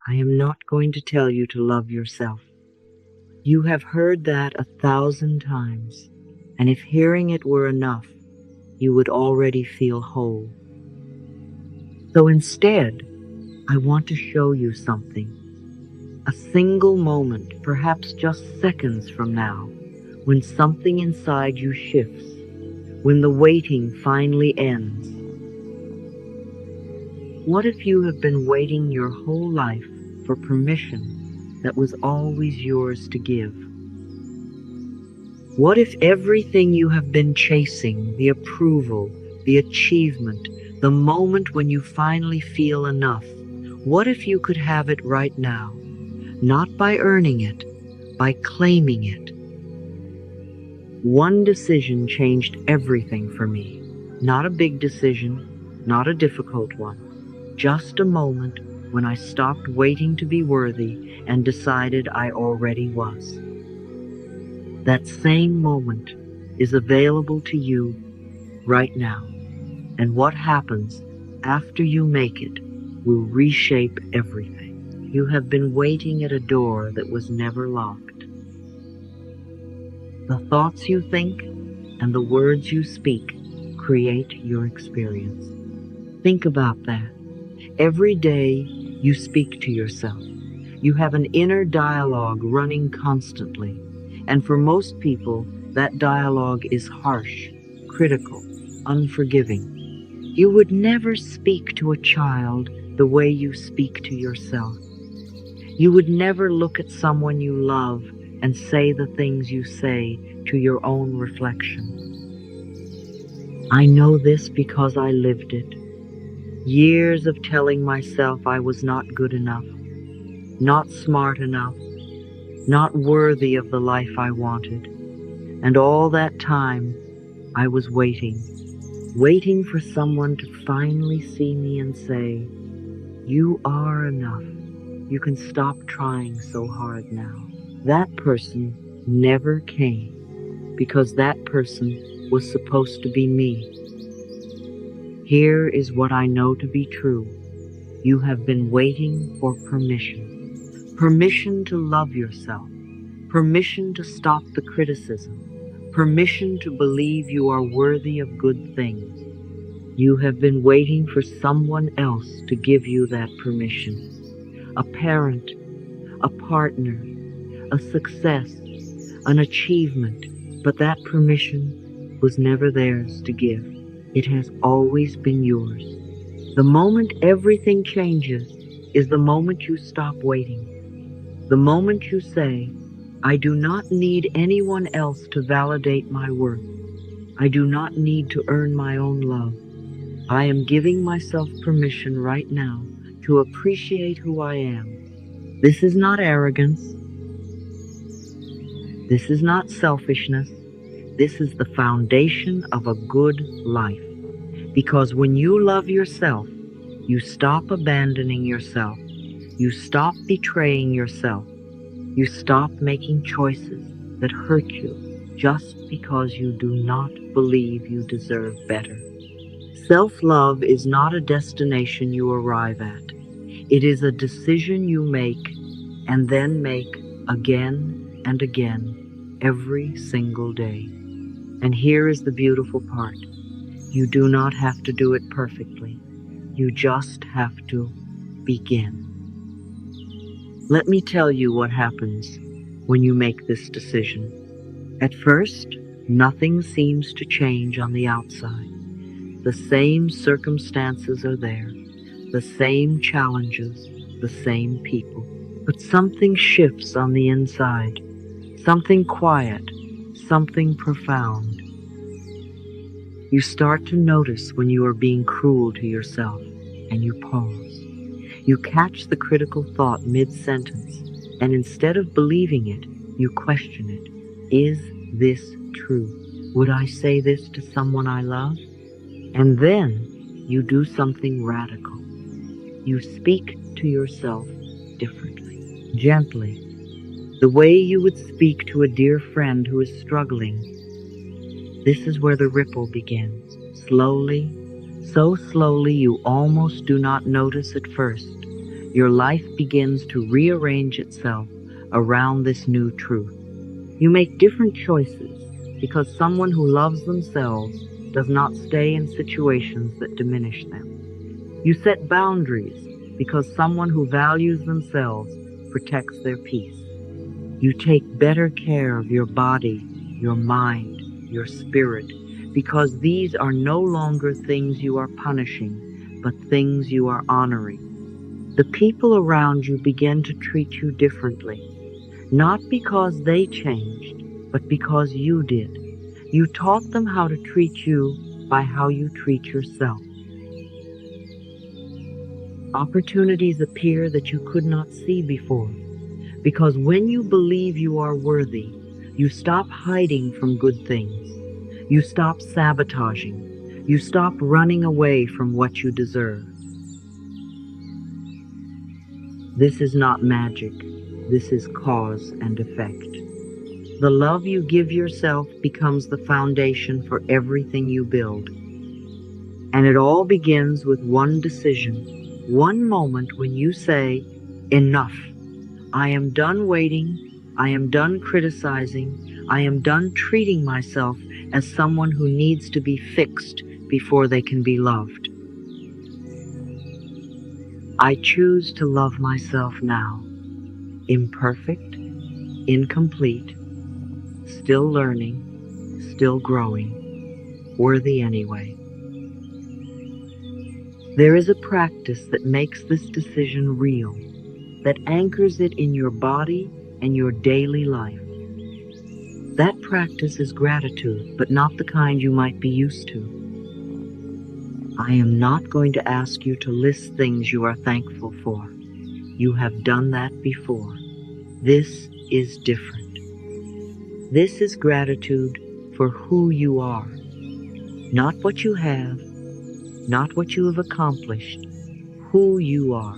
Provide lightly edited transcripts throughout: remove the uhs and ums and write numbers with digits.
I am not going to tell you to love yourself. You have heard that 1,000 times, and if hearing it were enough, you would already feel whole. So instead, I want to show you something. A single moment, perhaps just seconds from now, when something inside you shifts, when the waiting finally ends. What if you have been waiting your whole life for permission that was always yours to give? What if everything you have been chasing, the approval, the achievement, the moment when you finally feel enough, what if you could have it right now, not by earning it, by claiming it? One decision changed everything for me. Not a big decision, not a difficult one, just a moment when I stopped waiting to be worthy and decided I already was. That same moment is available to you right now, and what happens after you make it will reshape everything. You have been waiting at a door that was never locked. The thoughts you think and the words you speak create your experience. Think about that. Every day you speak to yourself. You have an inner dialogue running constantly. And for most people, that dialogue is harsh, critical, unforgiving. You would never speak to a child the way you speak to yourself. You would never look at someone you love and say the things you say to your own reflection. I know this because I lived it. Years of telling myself I was not good enough, not smart enough, not worthy of the life I wanted. And all that time, I was waiting for someone to finally see me and say, "You are enough. You can stop trying so hard now." That person never came because that person was supposed to be me. Here is what I know to be true. You have been waiting for permission. Permission to love yourself. Permission to stop the criticism. Permission to believe you are worthy of good things. You have been waiting for someone else to give you that permission. A parent, a partner, a success, an achievement, but that permission was never theirs to give. It has always been yours. The moment everything changes is the moment you stop waiting. The moment you say, "I do not need anyone else to validate my worth. I do not need to earn my own love. I am giving myself permission right now to appreciate who I am." This is not arrogance. This is not selfishness. This is the foundation of a good life. Because when you love yourself, you stop abandoning yourself. You stop betraying yourself. You stop making choices that hurt you just because you do not believe you deserve better. Self-love is not a destination you arrive at. It is a decision you make and then make again and again every single day. And here is the beautiful part. You do not have to do it perfectly. You just have to begin. Let me tell you what happens when you make this decision. At first, nothing seems to change on the outside. The same circumstances are there, the same challenges, the same people. But something shifts on the inside, something quiet, something profound. You start to notice when you are being cruel to yourself, and you pause. You catch the critical thought mid-sentence, and instead of believing it, you question it. Is this true? Would I say this to someone I love? And then you do something radical. You speak to yourself differently, gently, the way you would speak to a dear friend who is struggling. This is where the ripple begins. Slowly, so slowly you almost do not notice at first. Your life begins to rearrange itself around this new truth. You make different choices because someone who loves themselves does not stay in situations that diminish them. You set boundaries because someone who values themselves protects their peace. You take better care of your body, your mind, your spirit, because these are no longer things you are punishing, but things you are honoring. The people around you begin to treat you differently, not because they changed, but because you did. You taught them how to treat you by how you treat yourself. Opportunities appear that you could not see before, because when you believe you are worthy, you stop hiding from good things. You stop sabotaging. You stop running away from what you deserve. This is not magic. This is cause and effect. The love you give yourself becomes the foundation for everything you build. And it all begins with one decision, one moment when you say, enough. I am done waiting. I am done criticizing. I am done treating myself as someone who needs to be fixed before they can be loved. I choose to love myself now, imperfect, incomplete, still learning, still growing, worthy anyway. There is a practice that makes this decision real, that anchors it in your body and your daily life. That practice is gratitude, but not the kind you might be used to. I am not going to ask you to list things you are thankful for. You have done that before. This is different. This is gratitude for who you are, not what you have, not what you have accomplished, who you are.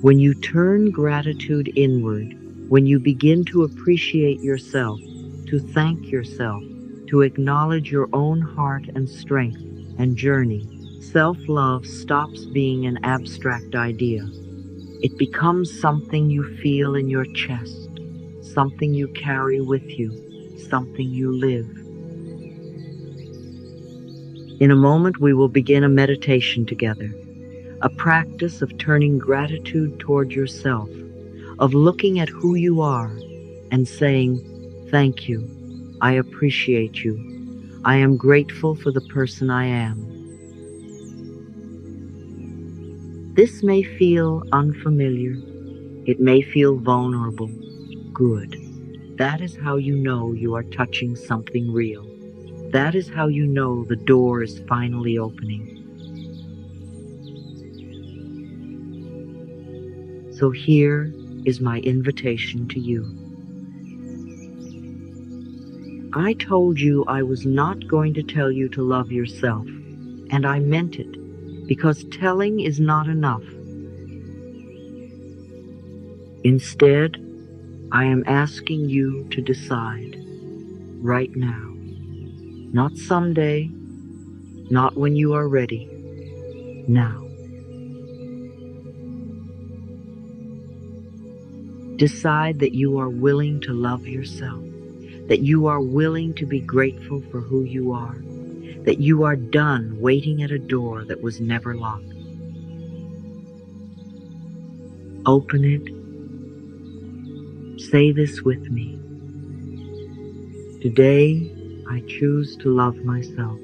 When you turn gratitude inward, when you begin to appreciate yourself, to thank yourself, to acknowledge your own heart and strength and journey, self-love stops being an abstract idea. It becomes something you feel in your chest, something you carry with you, something you live. In a moment, we will begin a meditation together, a practice of turning gratitude toward yourself, of looking at who you are and saying, thank you, I appreciate you, I am grateful for the person I am. This may feel unfamiliar, it may feel vulnerable. Good. That is how you know you are touching something real. That is how you know the door is finally opening. So here is my invitation to you. I told you I was not going to tell you to love yourself, and I meant it, because telling is not enough. Instead, I am asking you to decide right now. Not someday, not when you are ready, now. Decide that you are willing to love yourself, that you are willing to be grateful for who you are, that you are done waiting at a door that was never locked. Open it. Say this with me. Today, I choose to love myself.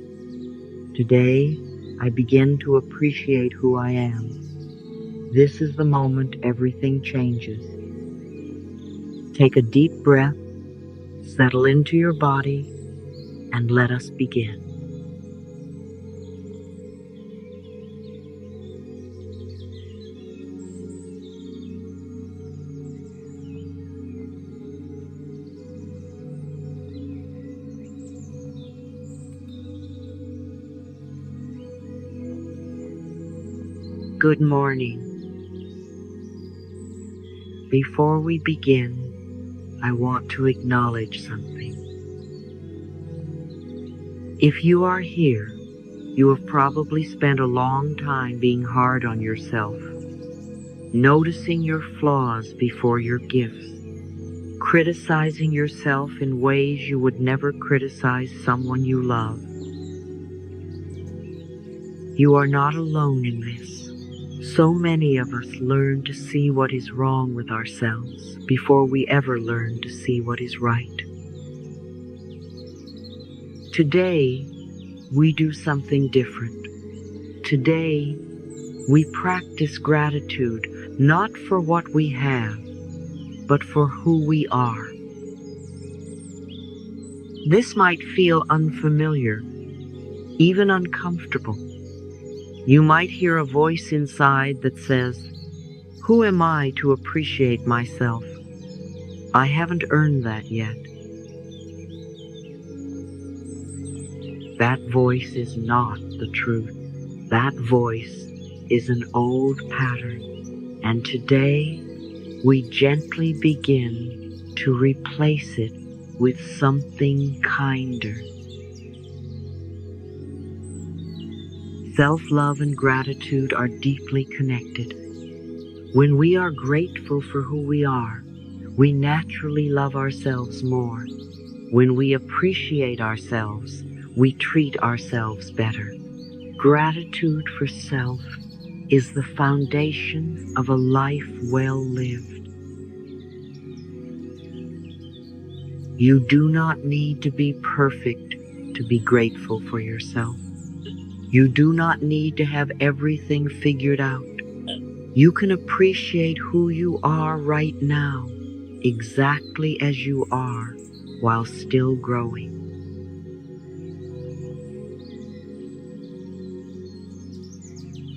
Today, I begin to appreciate who I am. This is the moment everything changes. Take a deep breath, settle into your body, and let us begin. Good morning. Before we begin, I want to acknowledge something. If you are here, you have probably spent a long time being hard on yourself, noticing your flaws before your gifts, criticizing yourself in ways you would never criticize someone you love. You are not alone in this. So many of us learn to see what is wrong with ourselves before we ever learn to see what is right. Today, we do something different. Today, we practice gratitude not for what we have, but for who we are. This might feel unfamiliar, even uncomfortable. You might hear a voice inside that says, "Who am I to appreciate myself? I haven't earned that yet." That voice is not the truth. That voice is an old pattern, and today we gently begin to replace it with something kinder. Self-love and gratitude are deeply connected. When we are grateful for who we are, we naturally love ourselves more. When we appreciate ourselves, we treat ourselves better. Gratitude for self is the foundation of a life well lived. You do not need to be perfect to be grateful for yourself. You do not need to have everything figured out. You can appreciate who you are right now, exactly as you are, while still growing.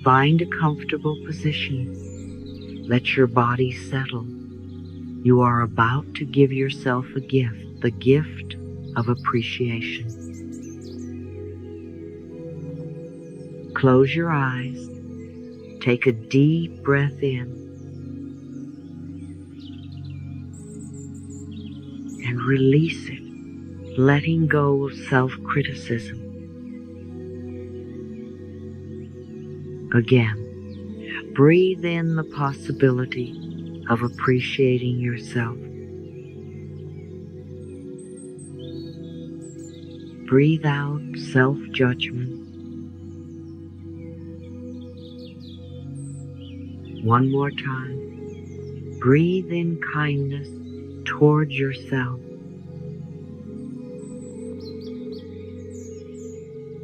Find a comfortable position. Let your body settle. You are about to give yourself a gift, the gift of appreciation. Close your eyes. Take a deep breath in and release it, letting go of self-criticism. Again, breathe in the possibility of appreciating yourself. Breathe out self-judgment. One more time. Breathe in kindness towards yourself.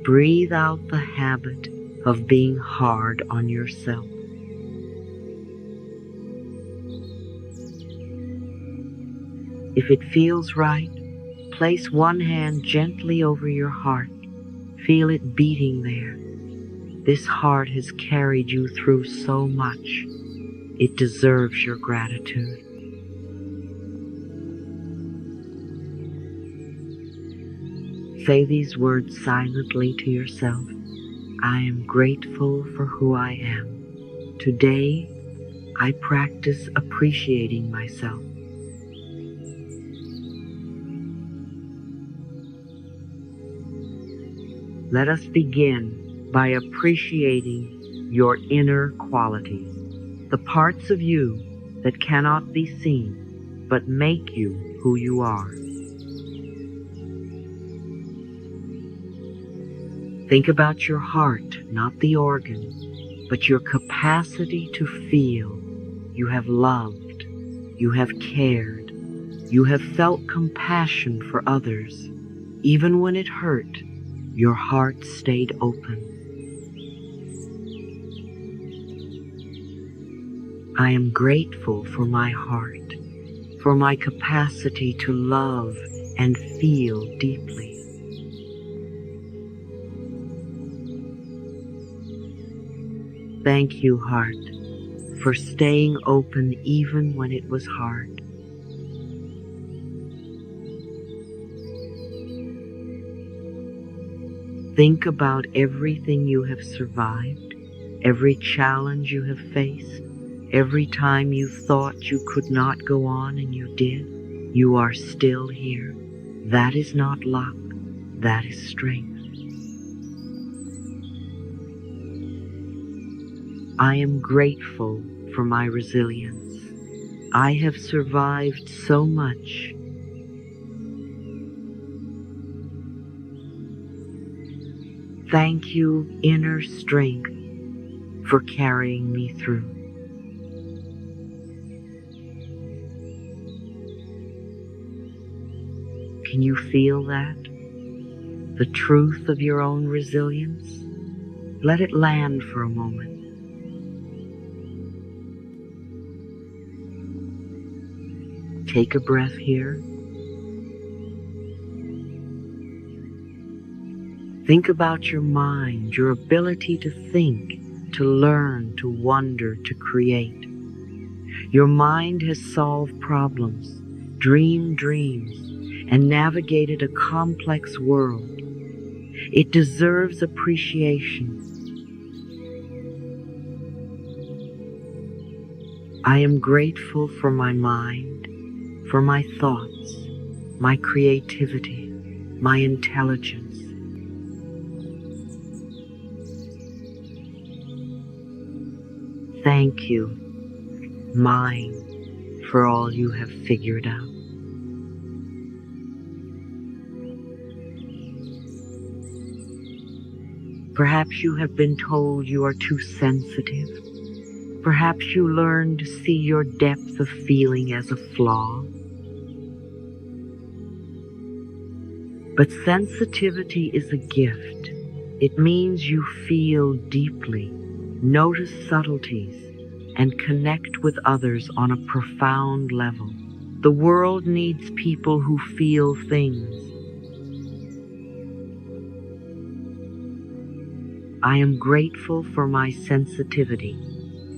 Breathe out the habit of being hard on yourself. If it feels right, place one hand gently over your heart. Feel it beating there. This heart has carried you through so much. It deserves your gratitude. Say these words silently to yourself. I am grateful for who I am. Today, I practice appreciating myself. Let us begin by appreciating your inner qualities, the parts of you that cannot be seen, but make you who you are. Think about your heart, not the organ, but your capacity to feel. You have loved, you have cared, you have felt compassion for others. Even when it hurt, your heart stayed open. I am grateful for my heart, for my capacity to love and feel deeply. Thank you, heart, for staying open even when it was hard. Think about everything you have survived, every challenge you have faced, every time you thought you could not go on and you did. You are still here. That is not luck. That is strength. I am grateful for my resilience. I have survived so much. Thank you, inner strength, for carrying me through. Can you feel that? The truth of your own resilience? Let it land for a moment. Take a breath here. Think about your mind, your ability to think, to learn, to wonder, to create. Your mind has solved problems, dreamed dreams, and navigated a complex world. It deserves appreciation. I am grateful for my mind, for my thoughts, my creativity, my intelligence. Thank you, mind, for all you have figured out. Perhaps you have been told you are too sensitive. Perhaps you learned to see your depth of feeling as a flaw. But sensitivity is a gift. It means you feel deeply, notice subtleties, and connect with others on a profound level. The world needs people who feel things. I am grateful for my sensitivity.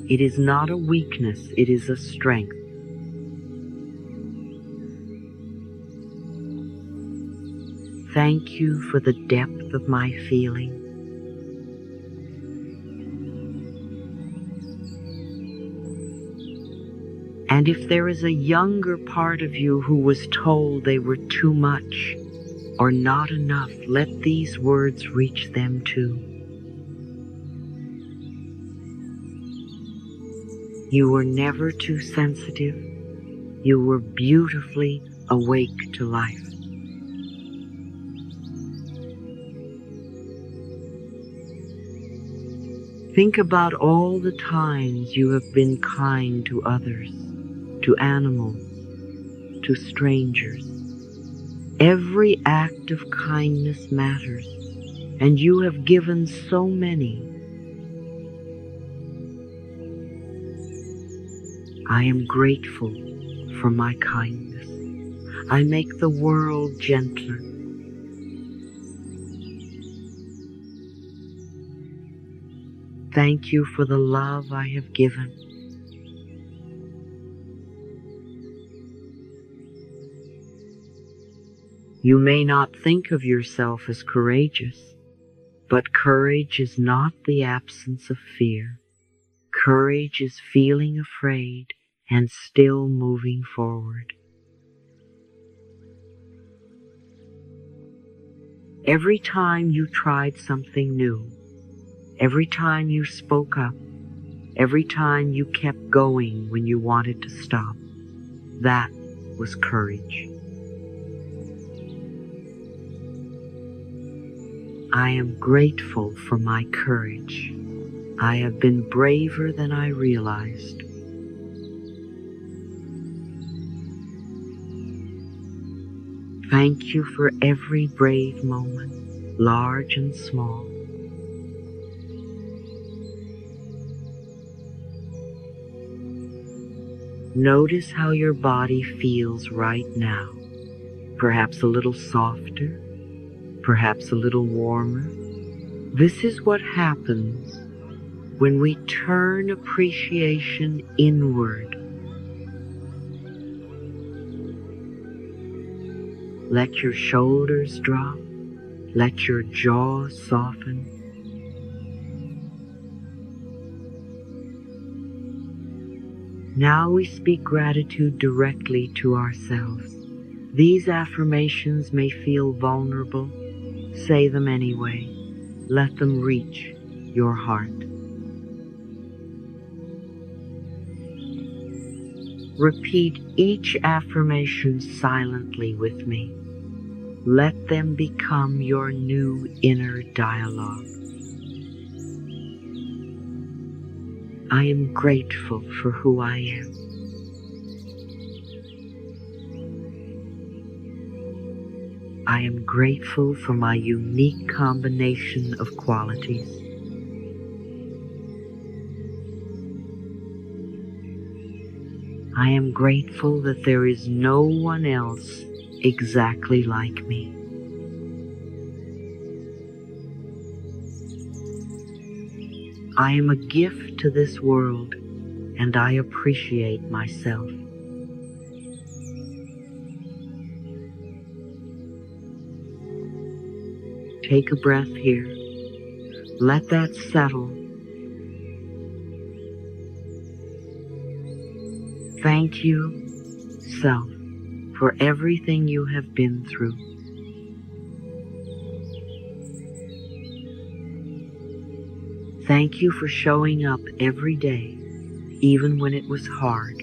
It is not a weakness, it is a strength. Thank you for the depth of my feeling. And if there is a younger part of you who was told they were too much or not enough, let these words reach them too. You were never too sensitive. You were beautifully awake to life. Think about all the times you have been kind to others, to animals, to strangers. Every act of kindness matters, and you have given so many. I am grateful for my kindness. I make the world gentler. Thank you for the love I have given. You may not think of yourself as courageous, but courage is not the absence of fear. Courage is feeling afraid and still moving forward. Every time you tried something new, every time you spoke up, every time you kept going when you wanted to stop, that was courage. I am grateful for my courage. I have been braver than I realized. Thank you for every brave moment, large and small. Notice how your body feels right now. Perhaps a little softer, perhaps a little warmer. This is what happens when we turn appreciation inward. Let your shoulders drop. Let your jaw soften. Now we speak gratitude directly to ourselves. These affirmations may feel vulnerable. Say them anyway. Let them reach your heart. Repeat each affirmation silently with me. Let them become your new inner dialogue. I am grateful for who I am. I am grateful for my unique combination of qualities. I am grateful that there is no one else exactly like me. I am a gift to this world, and I appreciate myself. Take a breath here. Let that settle. Thank you, self, for everything you have been through. Thank you for showing up every day, even when it was hard.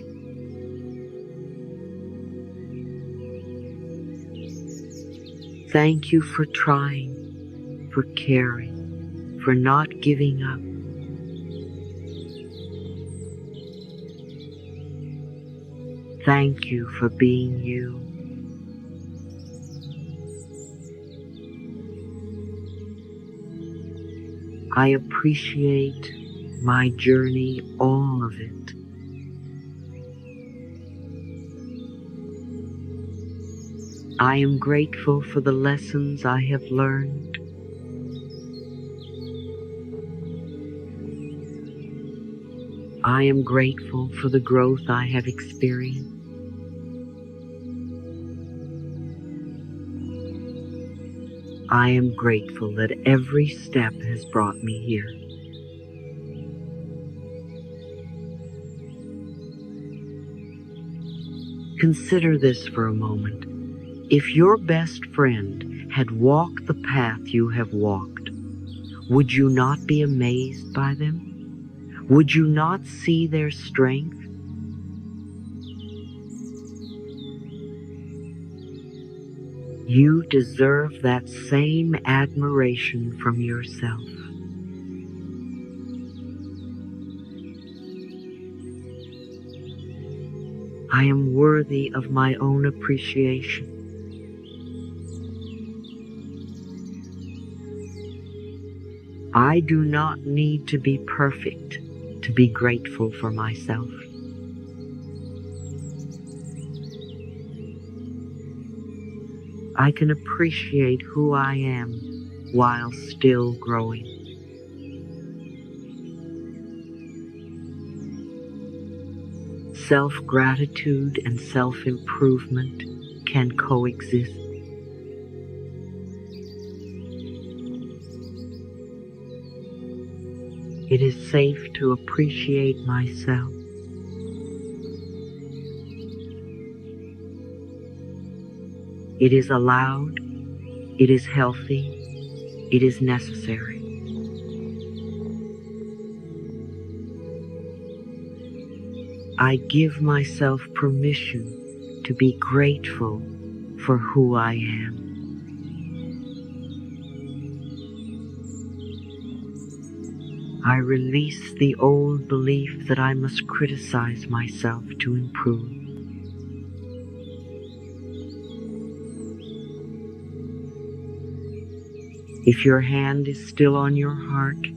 Thank you for trying, for caring, for not giving up. Thank you for being you. I appreciate my journey, all of it. I am grateful for the lessons I have learned. I am grateful for the growth I have experienced. I am grateful that every step has brought me here. Consider this for a moment. If your best friend had walked the path you have walked, would you not be amazed by them? Would you not see their strength? You deserve that same admiration from yourself. I am worthy of my own appreciation. I do not need to be perfect to be grateful for myself. I can appreciate who I am while still growing. Self-gratitude and self-improvement can coexist. It is safe to appreciate myself. It is allowed, it is healthy, it is necessary. I give myself permission to be grateful for who I am. I release the old belief that I must criticize myself to improve. If your hand is still on your heart,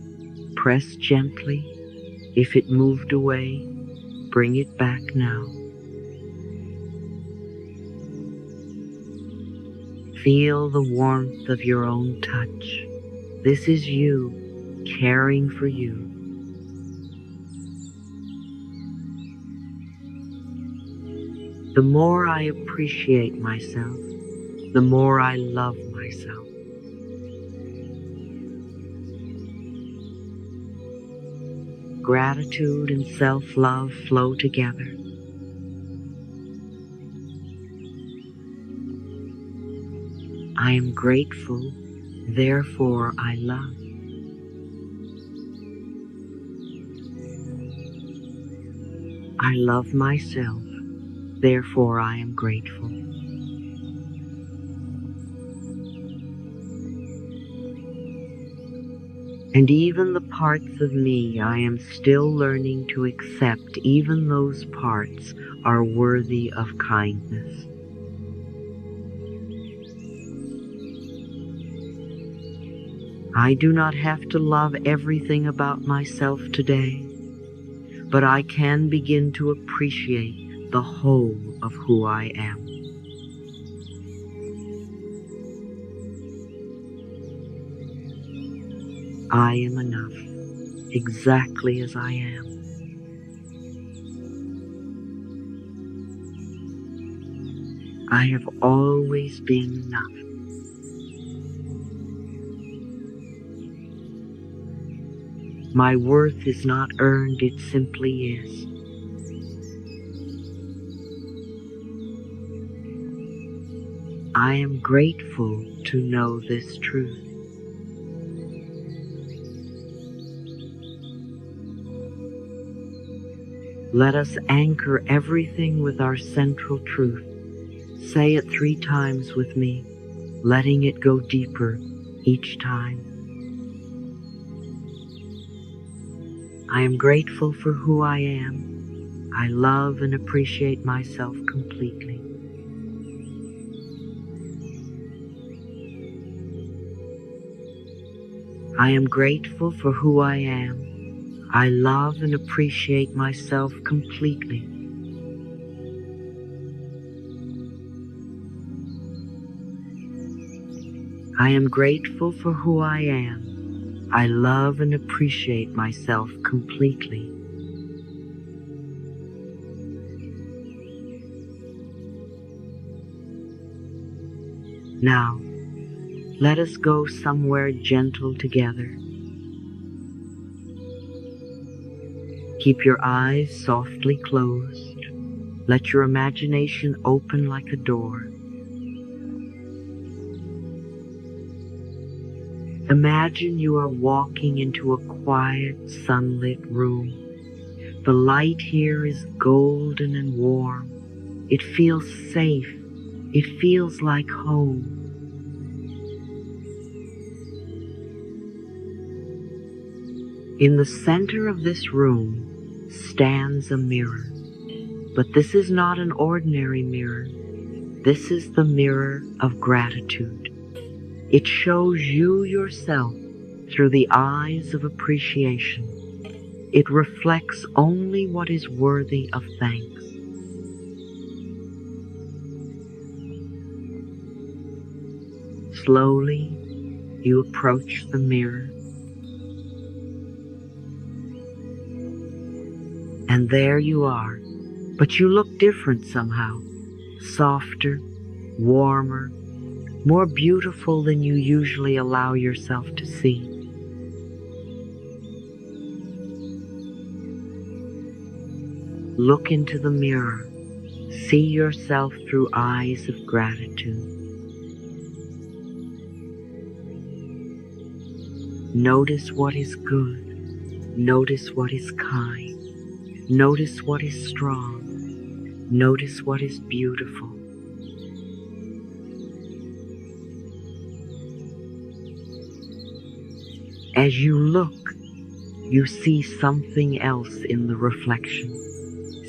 press gently. If it moved away, bring it back now. Feel the warmth of your own touch. This is you, caring for you. The more I appreciate myself, the more I love myself. Gratitude and self-love flow together. I am grateful, therefore I love. I love myself, Therefore, I am grateful. And even the parts of me I am still learning to accept, even those parts are worthy of kindness. I do not have to love everything about myself today, but I can begin to appreciate the whole of who I am. I am enough, exactly as I am. I have always been enough. My worth is not earned, it simply is. I am grateful to know this truth. Let us anchor everything with our central truth. Say it 3 times with me, letting it go deeper each time. I am grateful for who I am. I love and appreciate myself completely. I am grateful for who I am. I love and appreciate myself completely. I am grateful for who I am. I love and appreciate myself completely. Now, let us go somewhere gentle together. Keep your eyes softly closed. Let your imagination open like a door. Imagine you are walking into a quiet, sunlit room. The light here is golden and warm. It feels safe. It feels like home. In the center of this room stands a mirror. But this is not an ordinary mirror. This is the mirror of gratitude. It shows you yourself through the eyes of appreciation. It reflects only what is worthy of thanks. Slowly, you approach the mirror. And there you are. But you look different somehow. Softer, warmer, more beautiful than you usually allow yourself to see. Look into the mirror. See yourself through eyes of gratitude. Notice what is good. Notice what is kind. Notice what is strong. Notice what is beautiful. As you look, you see something else in the reflection.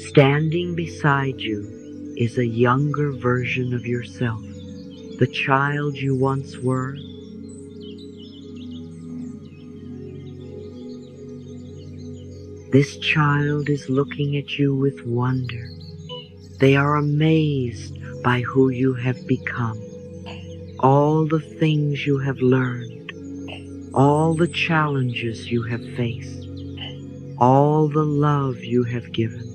Standing beside you is a younger version of yourself, the child you once were. This child is looking at you with wonder. They are amazed by who you have become, all the things you have learned, all the challenges you have faced, all the love you have given.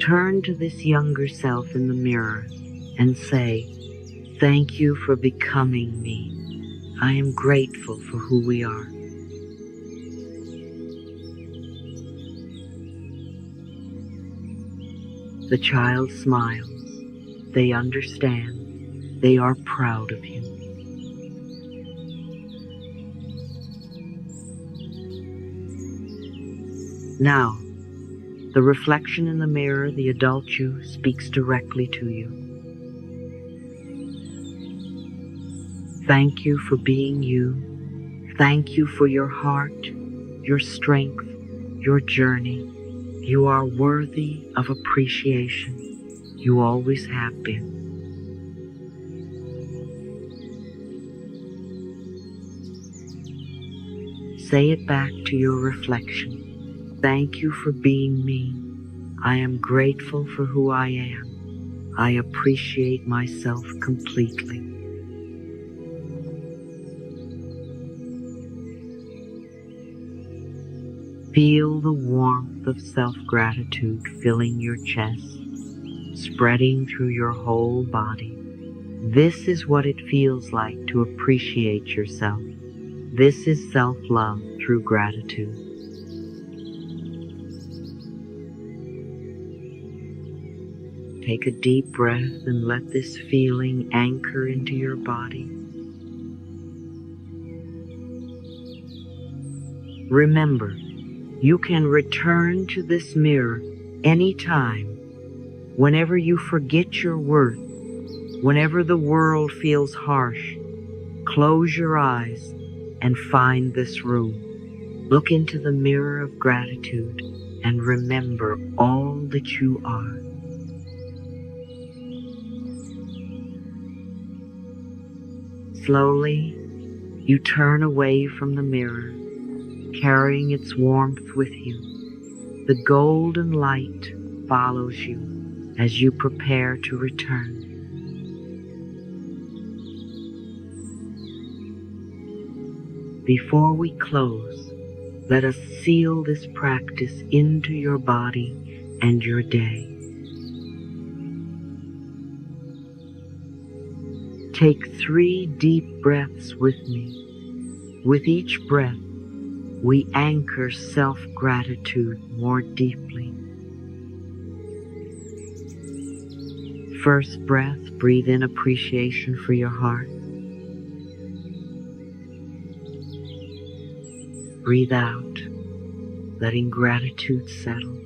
Turn to this younger self in the mirror and say, "Thank you for becoming me. I am grateful for who we are." The child smiles. They understand. They are proud of you. Now, the reflection in the mirror, the adult you, speaks directly to you. Thank you for being you. Thank you for your heart, your strength, your journey. You are worthy of appreciation. You always have been. Say it back to your reflection. Thank you for being me. I am grateful for who I am. I appreciate myself completely. Feel the warmth of self-gratitude filling your chest, spreading through your whole body. This is what it feels like to appreciate yourself. This is self-love through gratitude. Take a deep breath and let this feeling anchor into your body. Remember, you can return to this mirror anytime, whenever you forget your worth, whenever the world feels harsh. Close your eyes and find this room. Look into the mirror of gratitude and remember all that you are. Slowly, you turn away from the mirror, carrying its warmth with you. The golden light follows you as you prepare to return. Before we close, let us seal this practice into your body and your day. Take 3 deep breaths with me. With each breath, we anchor self-gratitude more deeply. First breath, breathe in appreciation for your heart. Breathe out, letting gratitude settle.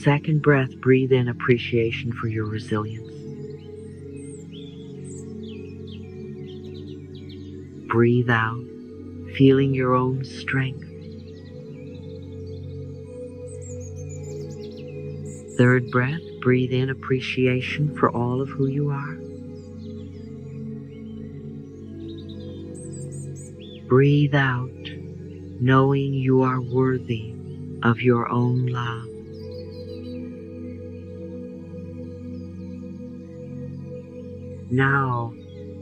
Second breath, breathe in appreciation for your resilience. Breathe out, feeling your own strength. Third breath, breathe in appreciation for all of who you are. Breathe out, knowing you are worthy of your own love. Now,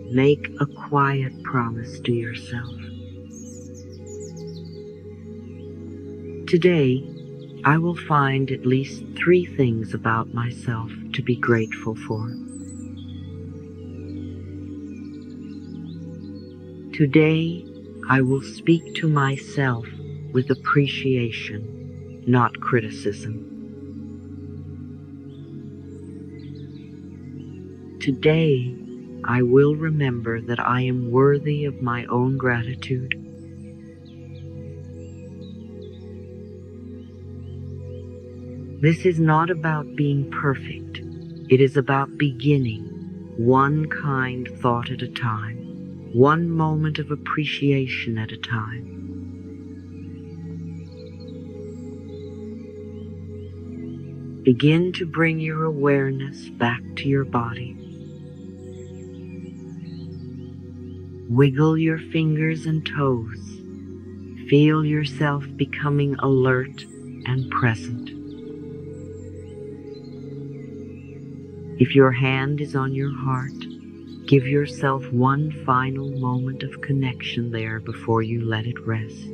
make a quiet promise to yourself. Today, I will find at least 3 things about myself to be grateful for. Today, I will speak to myself with appreciation, not criticism. Today, I will remember that I am worthy of my own gratitude. This is not about being perfect. It is about beginning, one kind thought at a time, one moment of appreciation at a time. Begin to bring your awareness back to your body. Wiggle your fingers and toes. Feel yourself becoming alert and present. If your hand is on your heart, give yourself one final moment of connection there before you let it rest.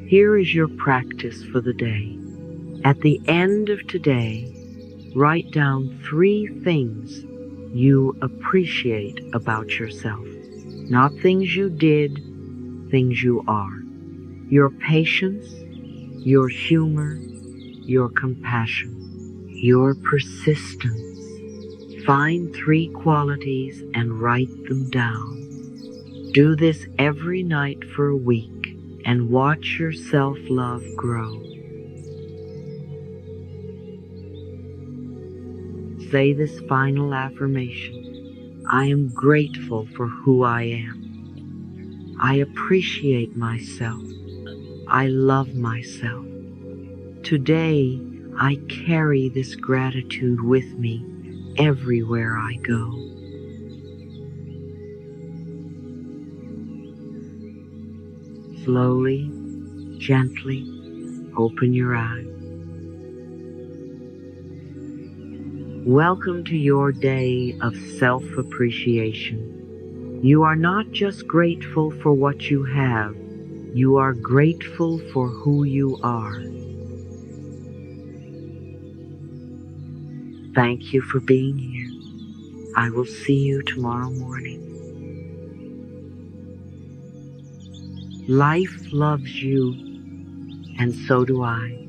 Here is your practice for the day. At the end of today, write down 3 things you appreciate about yourself. Not things you did, things you are. Your patience, your humor, your compassion, your persistence. Find 3 qualities and write them down. Do this every night for a week and watch your self-love grow. Say this final affirmation. I am grateful for who I am. I appreciate myself. I love myself. Today, I carry this gratitude with me everywhere I go. Slowly, gently, open your eyes. Welcome to your day of self-appreciation. You are not just grateful for what you have, you are grateful for who you are. Thank you for being here. I will see you tomorrow morning. Life loves you, and so do I.